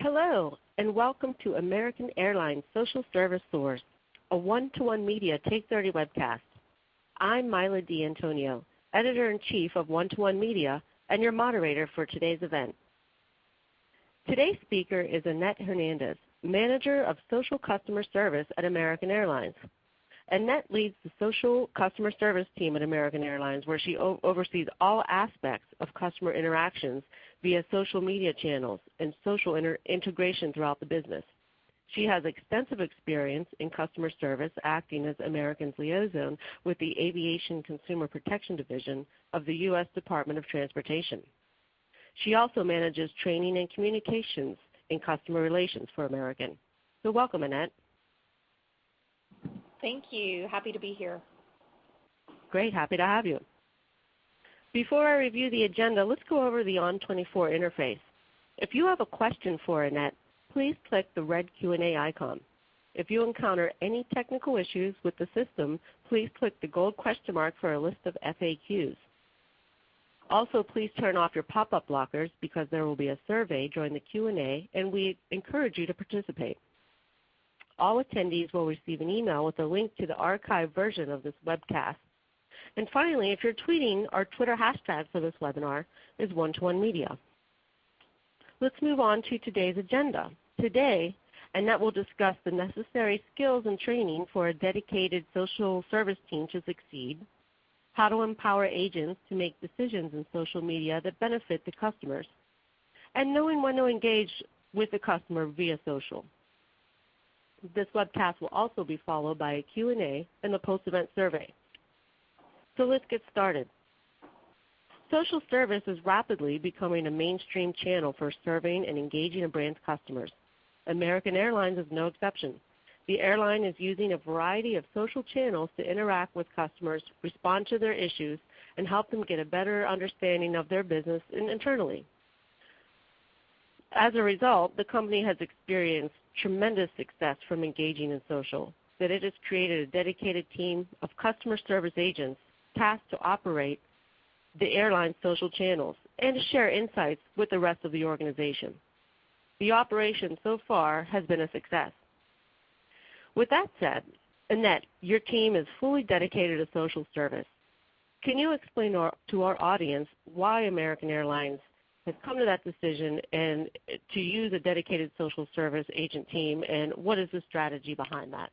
Hello, and welcome to American Airlines Social Service Soars, a one-to-one media Take 30 webcast. I'm Mila D'Antonio, Editor-in-Chief of One-to-One Media, and your moderator for today's event. Today's speaker is Annette Hernandez, Manager of Social Customer Service at American Airlines. Annette leads the Social Customer Service team at American Airlines, where she oversees all aspects of customer interactions via social media channels and social integration throughout the business. She has extensive experience in customer service, acting as American's liaison with the Aviation Consumer Protection Division of the U.S. Department of Transportation. She also manages training and communications in customer relations for American. So welcome, Annette. Thank you. Happy to be here. Great. Happy to have you. Before I review the agenda, let's go over the On24 interface. If you have a question for Annette, please click the red Q&A icon. If you encounter any technical issues with the system, please click the gold question mark for a list of FAQs. Also, please turn off your pop-up blockers because there will be a survey during the Q&A, and we encourage you to participate. All attendees will receive an email with a link to the archived version of this webcast. And finally, if you're tweeting, our Twitter hashtag for this webinar is One-to-One Media. Let's move on to today's agenda. Today, Annette will discuss the necessary skills and training for a dedicated social service team to succeed, how to empower agents to make decisions in social media that benefit the customers, and knowing when to engage with the customer via social. This webcast will also be followed by a Q&A and a post-event survey. So let's get started. Social service is rapidly becoming a mainstream channel for serving and engaging a brand's customers. American Airlines is no exception. The airline is using a variety of social channels to interact with customers, respond to their issues, and help them get a better understanding of their business internally. As a result, the company has experienced tremendous success from engaging in social, that it has created a dedicated team of customer service agents tasked to operate the airline's social channels and to share insights with the rest of the organization. The operation so far has been a success. With that said, Annette, your team is fully dedicated to social service. Can you explain to our audience why American Airlines has come to that decision and to use a dedicated social service agent team, and what is the strategy behind that?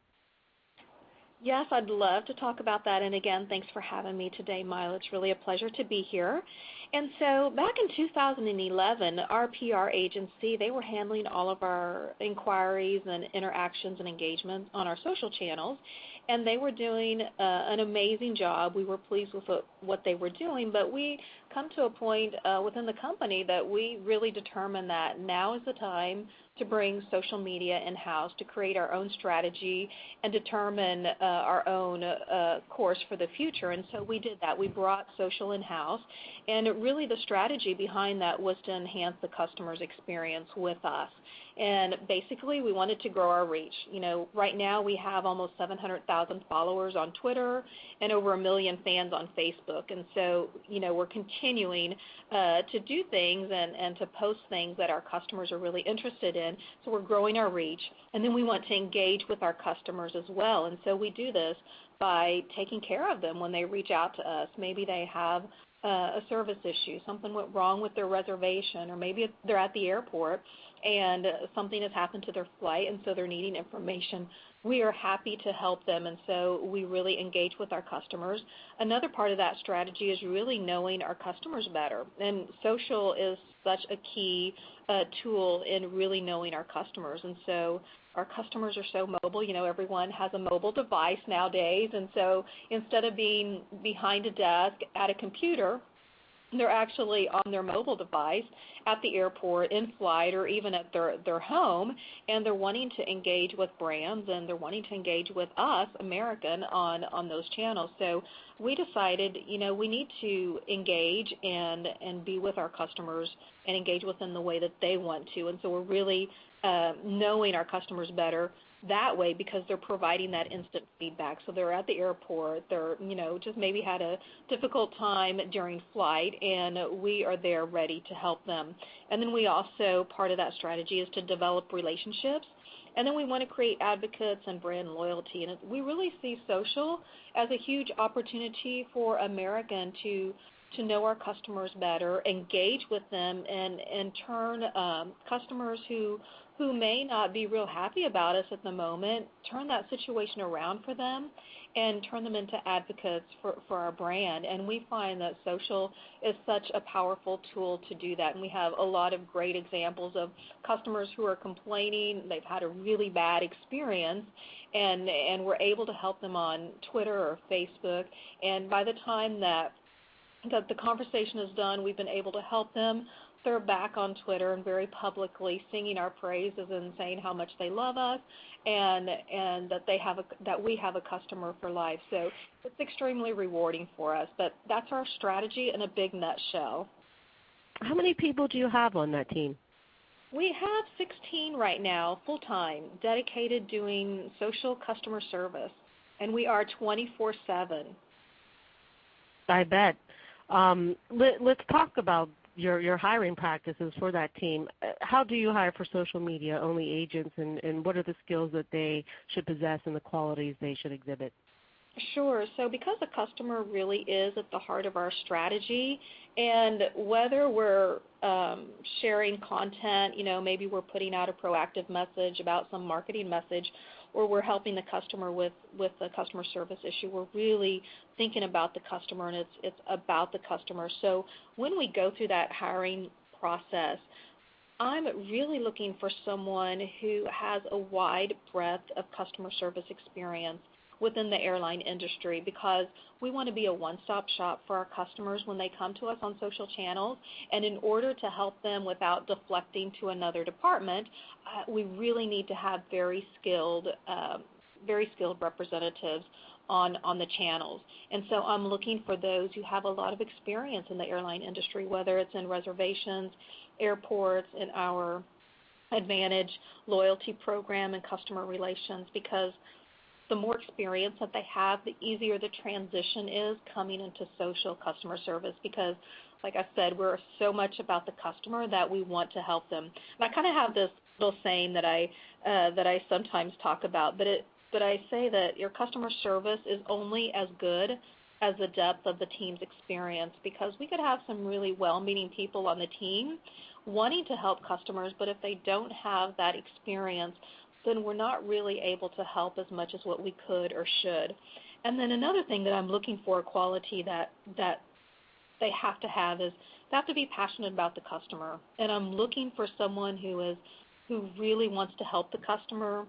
Yes, I'd love to talk about that. And again, thanks for having me today, Mila. It's really a pleasure to be here. And so back in 2011, our PR agency, they were handling all of our inquiries and interactions and engagements on our social channels, and they were doing an amazing job. We were pleased with what they were doing, but we come to a point within the company that we really determined that now is the time to bring social media in-house, to create our own strategy and determine our own course for the future. And so we did that. We brought social in-house, and really the strategy behind that was to enhance the customer's experience with us. And basically, we wanted to grow our reach. You know, right now we have almost 700,000 followers on Twitter and over 1 million fans on Facebook. And so, you know, we're continuing to do things and to post things that our customers are really interested in. So we're growing our reach. And then we want to engage with our customers as well. And so we do this by taking care of them when they reach out to us. Maybe they have a service issue, something went wrong with their reservation, or maybe they're at the airport and something has happened to their flight, and so they're needing information. We are happy to help them, and so we really engage with our customers. Another part of that strategy is really knowing our customers better, and social is such a key tool in really knowing our customers. And so our customers are so mobile. You know, everyone has a mobile device nowadays, and so instead of being behind a desk at a computer, they're actually on their mobile device at the airport, in flight, or even at their home, and they're wanting to engage with brands, and they're wanting to engage with us, American, on those channels. So we decided, you know, we need to engage and be with our customers and engage with them the way that they want to. And so we're really knowing our customers better that way because they're providing that instant feedback. So they're at the airport, they're, just maybe had a difficult time during flight, and we are there ready to help them. And then we also, part of that strategy is to develop relationships. And then we want to create advocates and brand loyalty. And we really see social as a huge opportunity for American to know our customers better, engage with them, and turn customers who may not be real happy about us at the moment, turn that situation around for them and turn them into advocates for our brand. And we find that social is such a powerful tool to do that. And we have a lot of great examples of customers who are complaining they've had a really bad experience, and we're able to help them on Twitter or Facebook. And by the time that the conversation is done, we've been able to help them. They're back on Twitter and very publicly singing our praises and saying how much they love us, and that we have a customer for life. So it's extremely rewarding for us. But that's our strategy in a big nutshell. How many people do you have on that team? We have 16 right now, full-time, dedicated doing social customer service, and we are 24/7. I bet. Let's talk about your hiring practices for that team. How do you hire for social media only agents, and what are the skills that they should possess and the qualities they should exhibit? Sure. So because the customer really is at the heart of our strategy, and whether we're sharing content, maybe we're putting out a proactive message about some marketing message, or we're helping the customer with a customer service issue, we're really thinking about the customer, and it's about the customer. So when we go through that hiring process, I'm really looking for someone who has a wide breadth of customer service experience within the airline industry, because we want to be a one-stop shop for our customers when they come to us on social channels. And in order to help them without deflecting to another department, we really need to have very skilled representatives on the channels. And so I'm looking for those who have a lot of experience in the airline industry, whether it's in reservations, airports, in our Advantage loyalty program and customer relations, because the more experience that they have, the easier the transition is coming into social customer service, because, like I said, we're so much about the customer that we want to help them. And I kind of have this little saying that I sometimes talk about, but I say that your customer service is only as good as the depth of the team's experience, because we could have some really well-meaning people on the team wanting to help customers, but if they don't have that experience, then we're not really able to help as much as what we could or should. And then another thing that I'm looking for, a quality that they have to have, is they have to be passionate about the customer. And I'm looking for someone who really wants to help the customer,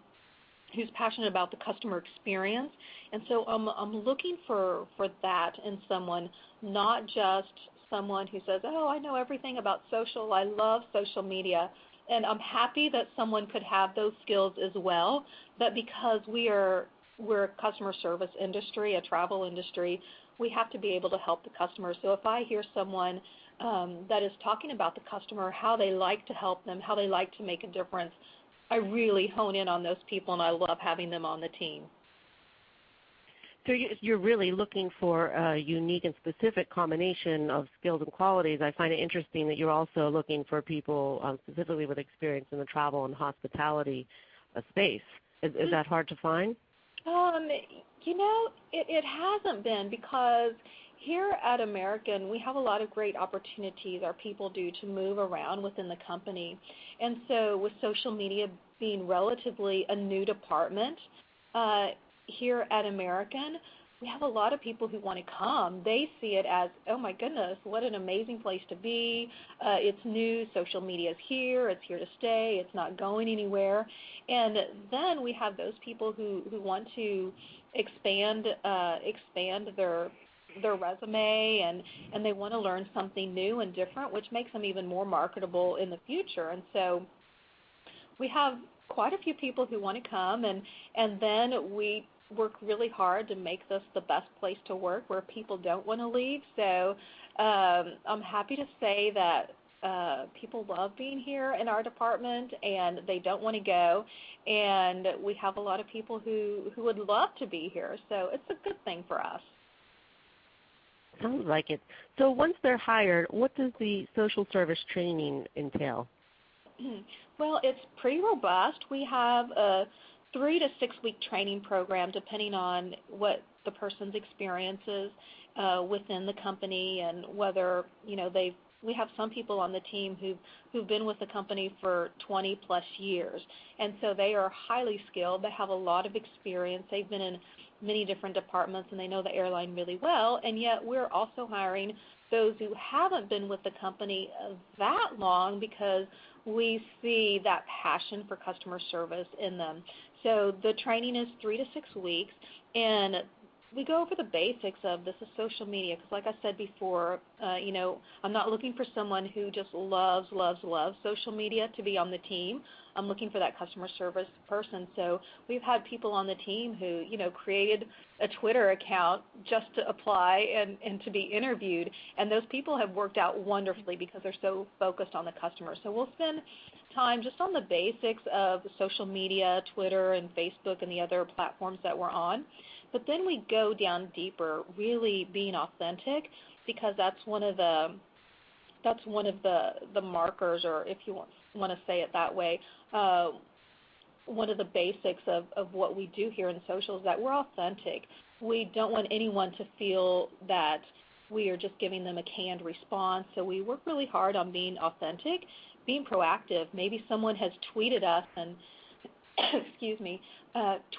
who's passionate about the customer experience. And so I'm looking for that in someone, not just someone who says, oh, I know everything about social, I love social media. And I'm happy that someone could have those skills as well, but because we're a customer service industry, a travel industry, we have to be able to help the customer. So if I hear someone that is talking about the customer, how they like to help them, how they like to make a difference, I really hone in on those people, and I love having them on the team. So you're really looking for a unique and specific combination of skills and qualities. I find it interesting that you're also looking for people specifically with experience in the travel and hospitality space. Is that hard to find? It hasn't been, because here at American, we have a lot of great opportunities our people do to move around within the company. And so with social media being relatively a new department, here at American, we have a lot of people who want to come. They see it as, oh my goodness, what an amazing place to be. It's new, social media is here, it's here to stay, it's not going anywhere. And then we have those people who want to expand their resume, and they want to learn something new and different, which makes them even more marketable in the future. And so we have quite a few people who want to come, and then we work really hard to make this the best place to work where people don't want to leave. So I'm happy to say that people love being here in our department, and they don't want to go. And we have a lot of people who would love to be here, so it's a good thing for us. Sounds like it. So once they're hired, what does the social service training entail? Well, it's pretty robust. We have a 3 to 6 week training program depending on what the person's experience is within the company, and whether, you know, we have some people on the team who've been with the company for 20 plus years, and so they are highly skilled. They have a lot of experience. They've been in many different departments, and they know the airline really well, and yet we're also hiring those who haven't been with the company that long because we see that passion for customer service in them. So the training is 3 to 6 weeks, and we go over the basics of this is social media, because like I said before, you know, I'm not looking for someone who just loves social media to be on the team. I'm looking for that customer service person. So we've had people on the team who, you know, created a Twitter account just to apply and to be interviewed, and those people have worked out wonderfully because they're so focused on the customer. So we'll spend time just on the basics of social media, Twitter and Facebook and the other platforms that we're on. But then we go down deeper, really being authentic, because that's one of the markers, or if you want to say it that way, one of the basics of what we do here in social is that we're authentic. We don't want anyone to feel that we are just giving them a canned response. So we work really hard on being authentic, being proactive. Maybe someone has tweeted us and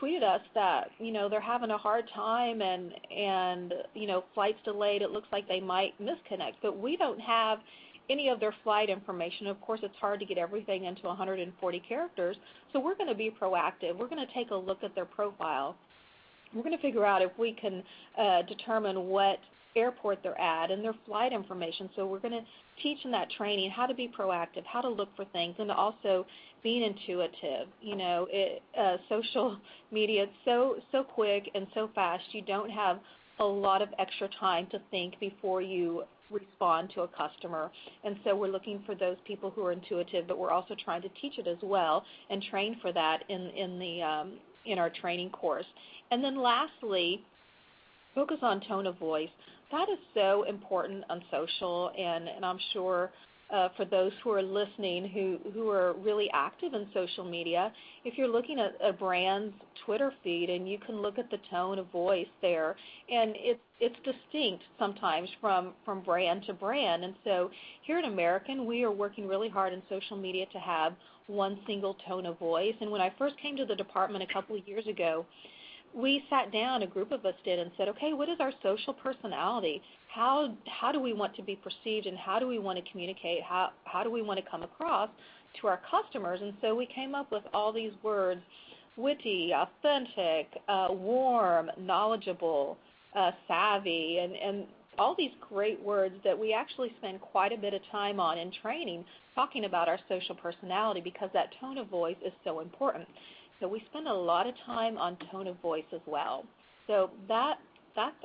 tweeted us that, you know, they're having a hard time and you know, flight's delayed. It looks like they might misconnect, but we don't have any of their flight information. Of course, it's hard to get everything into 140 characters, so we're going to be proactive. We're going to take a look at their profile. We're going to figure out if we can determine what airport they're at and their flight information. So we're going to teach in that training how to be proactive, how to look for things, and also being intuitive. You know, social media, it's so quick and so fast. You don't have a lot of extra time to think before you respond to a customer. And so we're looking for those people who are intuitive, but we're also trying to teach it as well and train for that in our training course. And then lastly, focus on tone of voice. That is so important on social, and I'm sure for those who are listening who are really active in social media, if you're looking at a brand's Twitter feed and you can look at the tone of voice there, and it's distinct sometimes from brand to brand. And so here at American, we are working really hard in social media to have one single tone of voice. And when I first came to the department a couple of years ago, we sat down, a group of us did, and said, okay, what is our social personality? How do we want to be perceived, and how do we want to communicate? How do we want to come across to our customers? And so we came up with all these words: witty, authentic, warm, knowledgeable, savvy, and all these great words that we actually spend quite a bit of time on in training, talking about our social personality, because that tone of voice is so important. So we spend a lot of time on tone of voice as well. So that's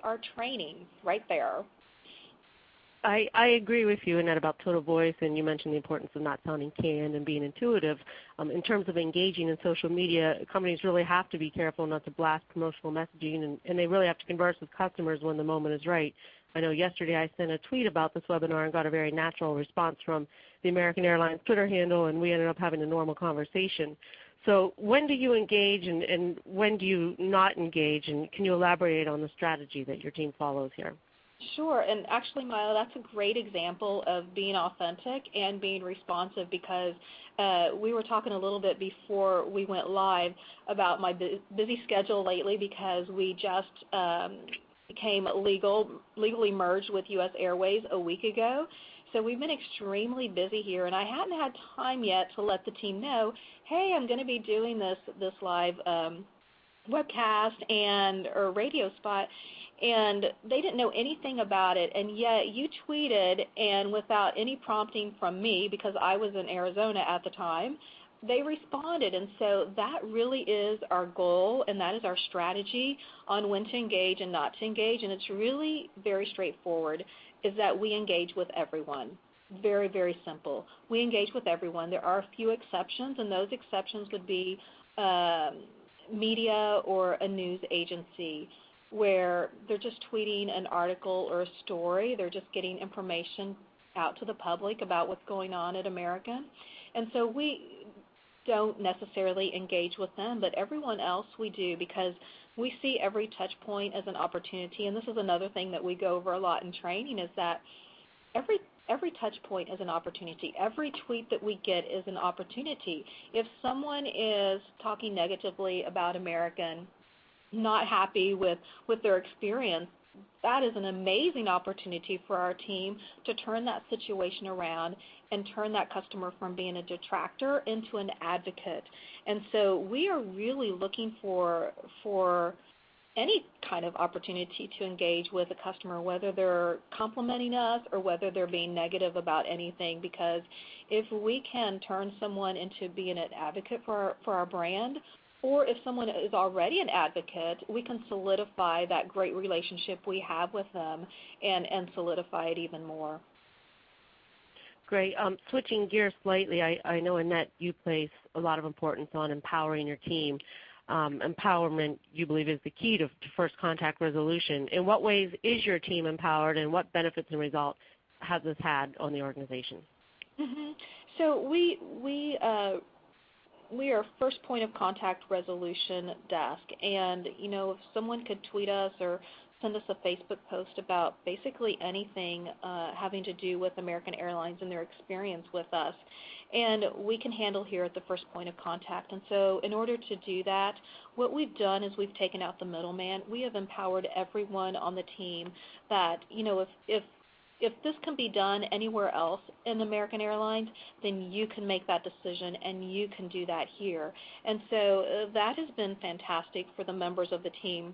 our training right there. I agree with you, Annette, about tone of voice, and you mentioned the importance of not sounding canned and being intuitive. In terms of engaging in social media, companies really have to be careful not to blast promotional messaging, and they really have to converse with customers when the moment is right. I know yesterday I sent a tweet about this webinar and got a very natural response from the American Airlines Twitter handle, and we ended up having a normal conversation. So when do you engage and when do you not engage, and can you elaborate on the strategy that your team follows here? Sure, and actually, Mila, that's a great example of being authentic and being responsive, because we were talking a little bit before we went live about my busy schedule lately, because we just became legally merged with U.S. Airways a week ago. So we've been extremely busy here, and I hadn't had time yet to let the team know, hey, I'm going to be doing this live webcast or radio spot, and they didn't know anything about it. And yet you tweeted, and without any prompting from me, because I was in Arizona at the time, they responded. And so that really is our goal, and that is our strategy on when to engage and not to engage. And it's really very straightforward, is that we engage with everyone. very, very simple. We engage with everyone. There are a few exceptions, and those exceptions would be media or a news agency where they're just tweeting an article or a story. They're just getting information out to the public about what's going on at American. And so we don't necessarily engage with them, but everyone else we do, because we see every touch point as an opportunity. And this is another thing that we go over a lot in training, is that every touch point is an opportunity. Every tweet that we get is an opportunity. If someone is talking negatively about American, not happy with their experience, that is an amazing opportunity for our team to turn that situation around and turn that customer from being a detractor into an advocate. And so we are really looking for any kind of opportunity to engage with a customer, whether they're complimenting us or whether they're being negative about anything, because if we can turn someone into being an advocate for our brand, or if someone is already an advocate, we can solidify that great relationship we have with them and solidify it even more. Great. Switching gears slightly, I know, Annette, you place a lot of importance on empowering your team. Empowerment, you believe, is the key to first contact resolution. In what ways is your team empowered, and what benefits and results has this had on the organization? Mm-hmm. So we are first point of contact resolution desk, and if someone could tweet us or send us a Facebook post about basically anything having to do with American Airlines and their experience with us, and we can handle here at the first point of contact. And so in order to do that, what we've done is we've taken out the middleman. We have empowered everyone on the team that, if this can be done anywhere else in American Airlines, then you can make that decision and you can do that here. And so that has been fantastic for the members of the team,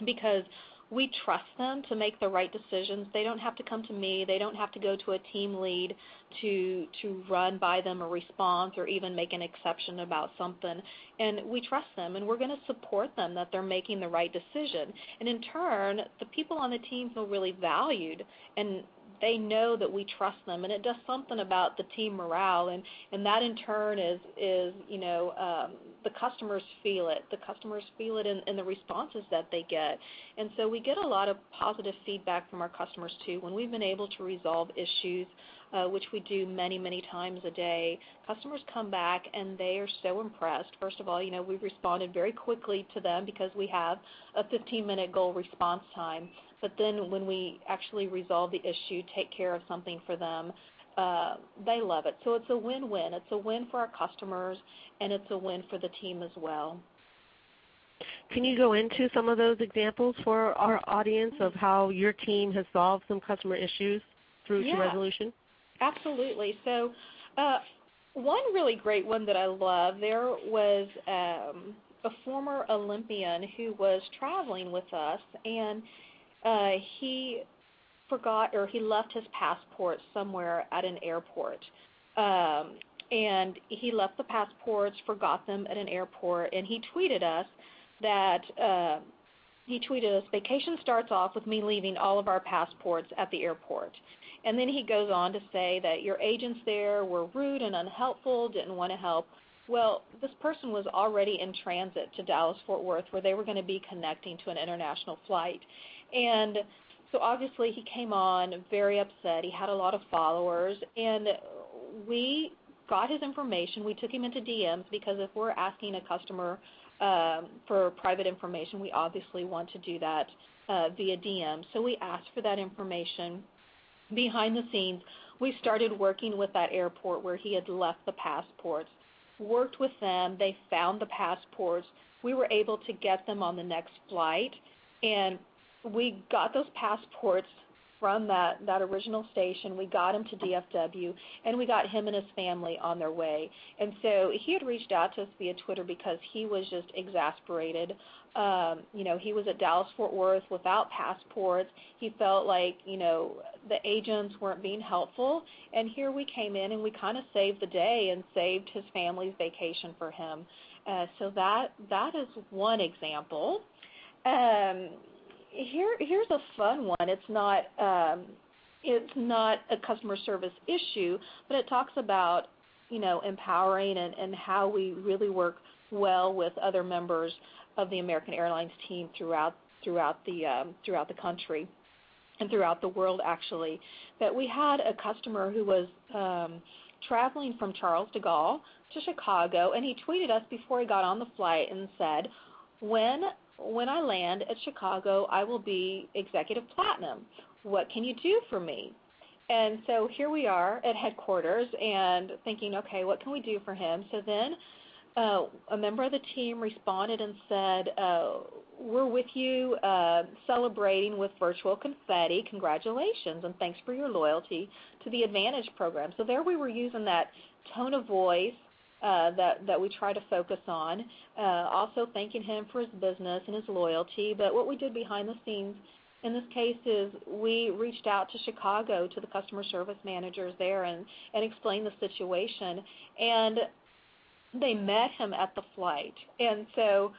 because we trust them to make the right decisions. They don't have to come to me. They don't have to go to a team lead to run by them a response or even make an exception about something. And we trust them, and we're going to support them that they're making the right decision. And in turn, the people on the team feel really valued, and they know that we trust them, and it does something about the team morale, and that in turn is the customers feel it. The customers feel it in the responses that they get. And so we get a lot of positive feedback from our customers too. When we've been able to resolve issues, which we do many, many times a day, customers come back and they are so impressed. First of all, we've responded very quickly to them because we have a 15-minute goal response time. But then when we actually resolve the issue, take care of something for them, they love it. So it's a win-win. It's a win for our customers, and it's a win for the team as well. Can you go into some of those examples for our audience of how your team has solved some customer issues through to resolution? Absolutely. So one really great one that I love, there was a former Olympian who was traveling with us, and he forgot, or he left his passport somewhere at an airport. And he left the passports, forgot them at an airport, and he tweeted us that vacation starts off with me leaving all of our passports at the airport. And then he goes on to say that your agents there were rude and unhelpful, didn't want to help. Well, this person was already in transit to Dallas-Fort Worth, where they were going to be connecting to an international flight. And so obviously he came on very upset. He had a lot of followers, and we got his information. We took him into DMs, because if we're asking a customer for private information, we obviously want to do that via DM. So we asked for that information. Behind the scenes, we started working with that airport where he had left the passports, worked with them. They found the passports. We were able to get them on the next flight, and we got those passports from that original station. We got him to DFW, and we got him and his family on their way. And so he had reached out to us via Twitter because he was just exasperated. He was at Dallas-Fort Worth without passports. He felt like, the agents weren't being helpful. And here we came in, and we kind of saved the day and saved his family's vacation for him. So that is one example. Here's a fun one. It's not it's not a customer service issue, but it talks about, empowering and how we really work well with other members of the American Airlines team throughout the country and throughout the world, actually. But we had a customer who was traveling from Charles de Gaulle to Chicago, and he tweeted us before he got on the flight and said, when I land at Chicago, I will be Executive Platinum. What can you do for me? And so here we are at headquarters and thinking, okay, what can we do for him? So then a member of the team responded and said, we're with you celebrating with virtual confetti. Congratulations, and thanks for your loyalty to the Advantage program. So there we were using that tone of voice that we try to focus on, also thanking him for his business and his loyalty. But what we did behind the scenes in this case is we reached out to Chicago, to the customer service managers there, and explained the situation. And they met him at the flight. And so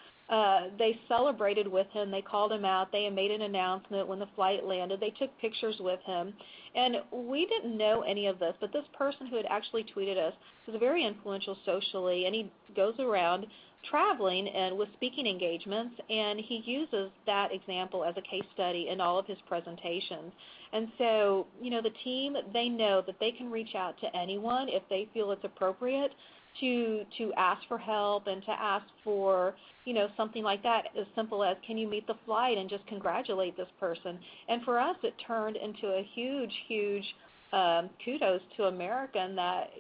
they celebrated with him. They called him out. They made an announcement when the flight landed. They took pictures with him. And we didn't know any of this, but this person who had actually tweeted us was very influential socially, and he goes around traveling and with speaking engagements, and he uses that example as a case study in all of his presentations. And so, the team, they know that they can reach out to anyone if they feel it's appropriate to ask for help and to ask for, something like that, as simple as, can you meet the flight, and just congratulate this person. And for us, it turned into a huge, huge kudos to American that,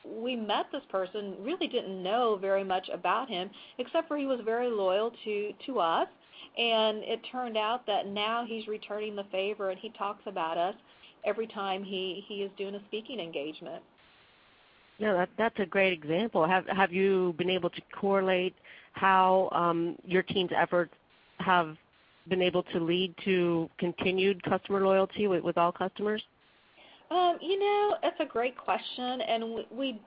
we met this person, really didn't know very much about him, except for he was very loyal to us. And it turned out that now he's returning the favor, and he talks about us every time he is doing a speaking engagement. No, that's a great example. Have you been able to correlate how your team's efforts have been able to lead to continued customer loyalty with all customers? That's a great question, and we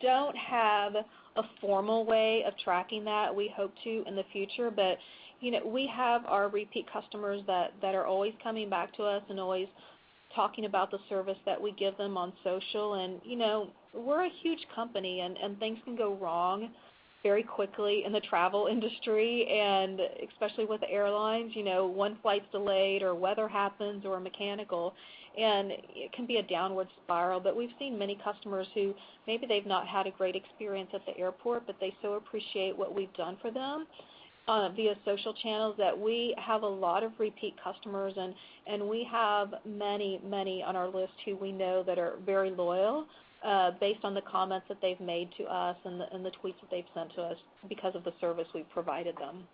don't have a formal way of tracking that. We hope to in the future, but we have our repeat customers that are always coming back to us and always talking about the service that we give them on social. And we're a huge company, and things can go wrong very quickly in the travel industry, and especially with the airlines. One flight's delayed, or weather happens, or mechanical, and it can be a downward spiral. But we've seen many customers who maybe they've not had a great experience at the airport, but they so appreciate what we've done for them via social channels that we have a lot of repeat customers, and we have many on our list who we know that are very loyal based on the comments that they've made to us and the tweets that they've sent to us because of the service we've provided them.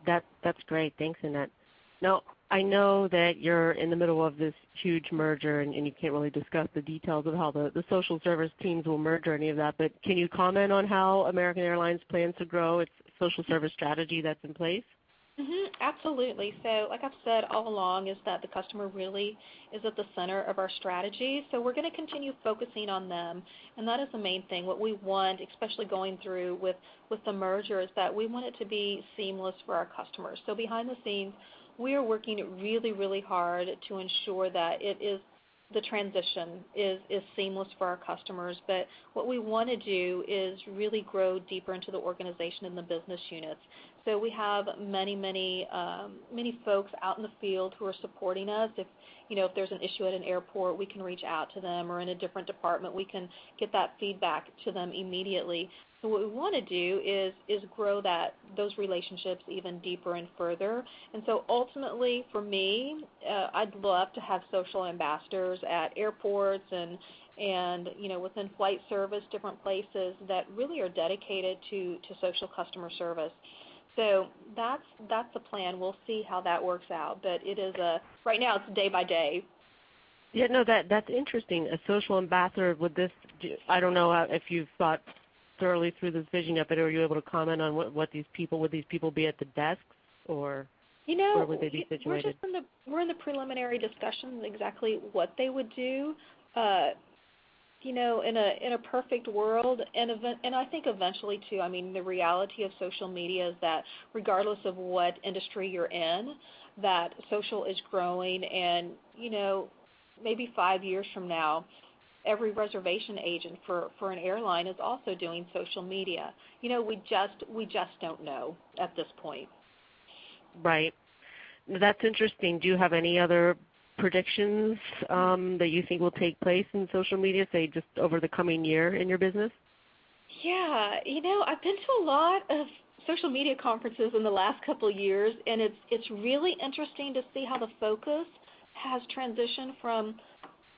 That's great. Thanks, Annette. Now, I know that you're in the middle of this huge merger, and you can't really discuss the details of how the social service teams will merge or any of that, but can you comment on how American Airlines plans to grow its social service strategy that's in place? Absolutely. So like I've said all along, is that the customer really is at the center of our strategy. So we're going to continue focusing on them, and that is the main thing. What we want, especially going through with the merger, is that we want it to be seamless for our customers. So behind the scenes, we are working really hard to ensure that the transition is seamless for our customers. But what we want to do is really grow deeper into the organization and the business units. So we have many folks out in the field who are supporting us. If there's an issue at an airport, we can reach out to them, or in a different department, we can get that feedback to them immediately. So what we want to do is grow those relationships even deeper and further. And so ultimately, for me, I'd love to have social ambassadors at airports and within flight service, different places that really are dedicated to social customer service. So that's the plan. We'll see how that works out, but it is right now it's day by day. Yeah, no, that's interesting. A social ambassador, I don't know if you've thought thoroughly through this vision yet, but are you able to comment on would these people be at the desks, or where would they be situated? We're in the preliminary discussions exactly what they would do. In a perfect world, and I think eventually too. I mean, the reality of social media is that regardless of what industry you're in, that social is growing, and maybe 5 years from now, every reservation agent for an airline is also doing social media. We just don't know at this point. Right. That's interesting. Do you have any other predictions that you think will take place in social media, say just over the coming year in your business? Yeah, I've been to a lot of social media conferences in the last couple of years, and it's really interesting to see how the focus has transitioned from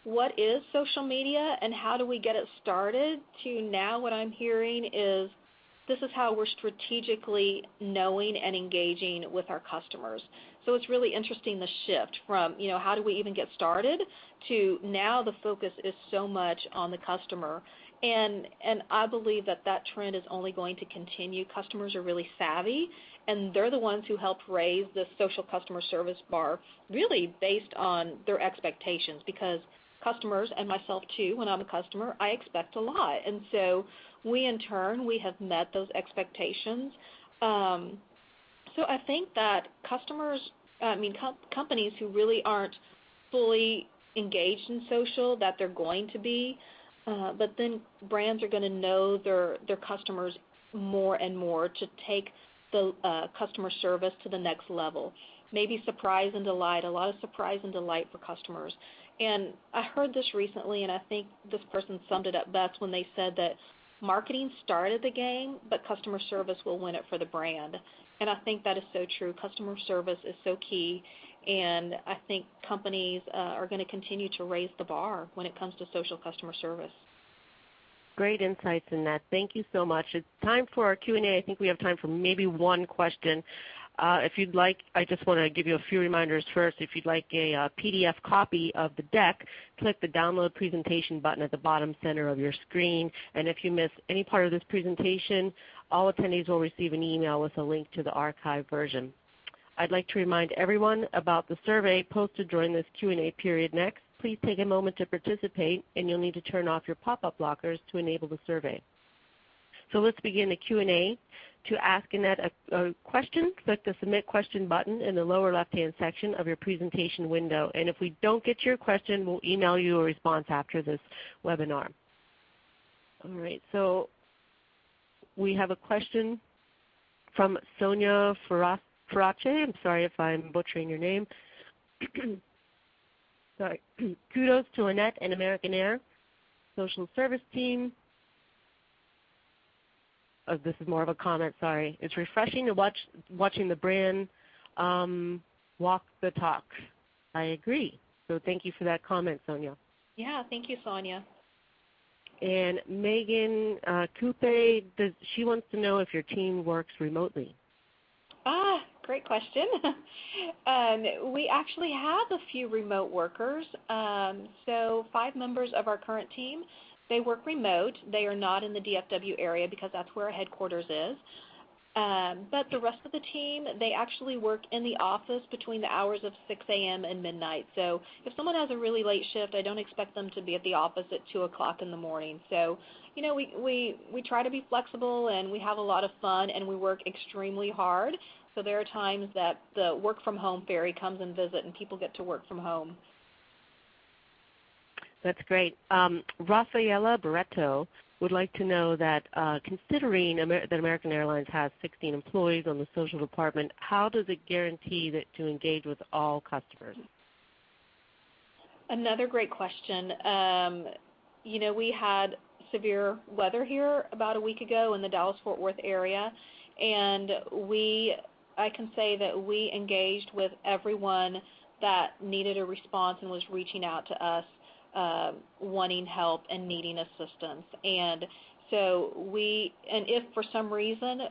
what is social media and how do we get it started to now what I'm hearing is this is how we're strategically knowing and engaging with our customers. So it's really interesting, the shift from, how do we even get started to now the focus is so much on the customer. And I believe that trend is only going to continue. Customers are really savvy, and they're the ones who helped raise the social customer service bar really based on their expectations, because customers, and myself too, when I'm a customer, I expect a lot. And so we have met those expectations. So I think that companies who really aren't fully engaged in social, that they're going to be, but then brands are going to know their customers more and more to take the customer service to the next level. Maybe surprise and delight, a lot of surprise and delight for customers. And I heard this recently, and I think this person summed it up best when they said that marketing started the game, but customer service will win it for the brand. And I think that is so true. Customer service is so key, and I think companies are going to continue to raise the bar when it comes to social customer service. Great insights, Annette. Thank you so much. It's time for our Q&A. I think we have time for maybe one question. If you'd like, I just want to give you a few reminders first. If you'd like a PDF copy of the deck, click the download presentation button at the bottom center of your screen. And if you miss any part of this presentation, all attendees will receive an email with a link to the archived version. I'd like to remind everyone about the survey posted during this Q&A period next. Please take a moment to participate, and you'll need to turn off your pop-up blockers to enable the survey. So let's begin the Q&A. To ask Annette a question, click the Submit Question button in the lower left-hand section of your presentation window. And if we don't get to your question, we'll email you a response after this webinar. All right, so we have a question from Sonia Farace. I'm sorry if I'm butchering your name. Sorry. Kudos to Annette and American Air social service team. Oh, this is more of a comment, sorry. It's refreshing to watching the brand walk the talk. I agree. So thank you for that comment, Sonia. Yeah, thank you, Sonia. And Megan Coupe, she wants to know if your team works remotely. Great question. We actually have a few remote workers. So 5 members of our current team, they work remote. They are not in the DFW area because that's where our headquarters is. But the rest of the team, they actually work in the office between the hours of 6 a.m. and midnight. So if someone has a really late shift, I don't expect them to be at the office at 2 o'clock in the morning. So, we try to be flexible, and we have a lot of fun, and we work extremely hard. So there are times that the work-from-home ferry comes and visits, and people get to work from home. That's great. Rafaela Barreto would like to know that considering that American Airlines has 16 employees on the social department, how does it guarantee that to engage with all customers? Another great question. We had severe weather here about a week ago in the Dallas-Fort Worth area, and I can say that we engaged with everyone that needed a response and was reaching out to us wanting help and needing assistance. And so if for some reason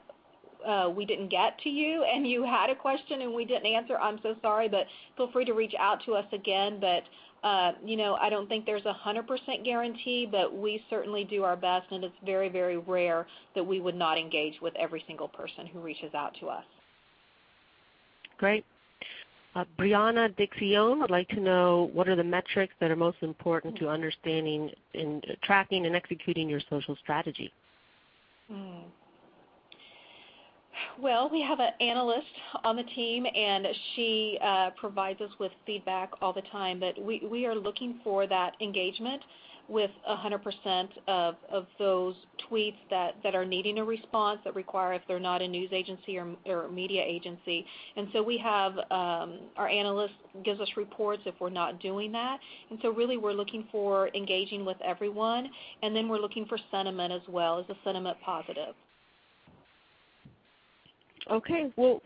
we didn't get to you and you had a question and we didn't answer, I'm so sorry, but feel free to reach out to us again. But, I don't think there's a 100% guarantee, but we certainly do our best, and it's very, very rare that we would not engage with every single person who reaches out to us. Great. Brianna Dixion would like to know what are the metrics that are most important to understanding in tracking and executing your social strategy? Well, we have an analyst on the team, and she provides us with feedback all the time. But we are looking for that engagement with 100% of those tweets that are needing a response that require if they're not a news agency or media agency. And so we have our analyst gives us reports if we're not doing that. And so really we're looking for engaging with everyone, and then we're looking for sentiment as well. Is the sentiment positive? Okay, well,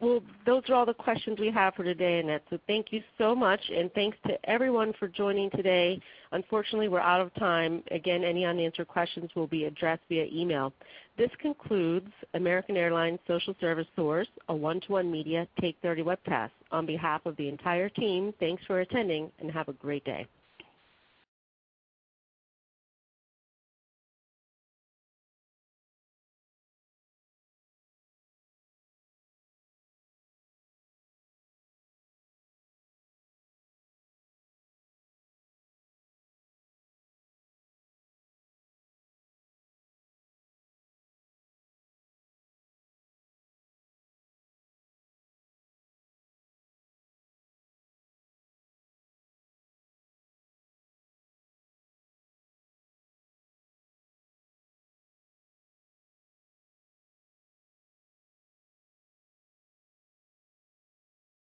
those are all the questions we have for today, Annette. So thank you so much, and thanks to everyone for joining today. Unfortunately, we're out of time. Again, any unanswered questions will be addressed via email. This concludes American Airlines Social Service Soars, a one-to-one media Take 30 webcast. On behalf of the entire team, thanks for attending, and have a great day.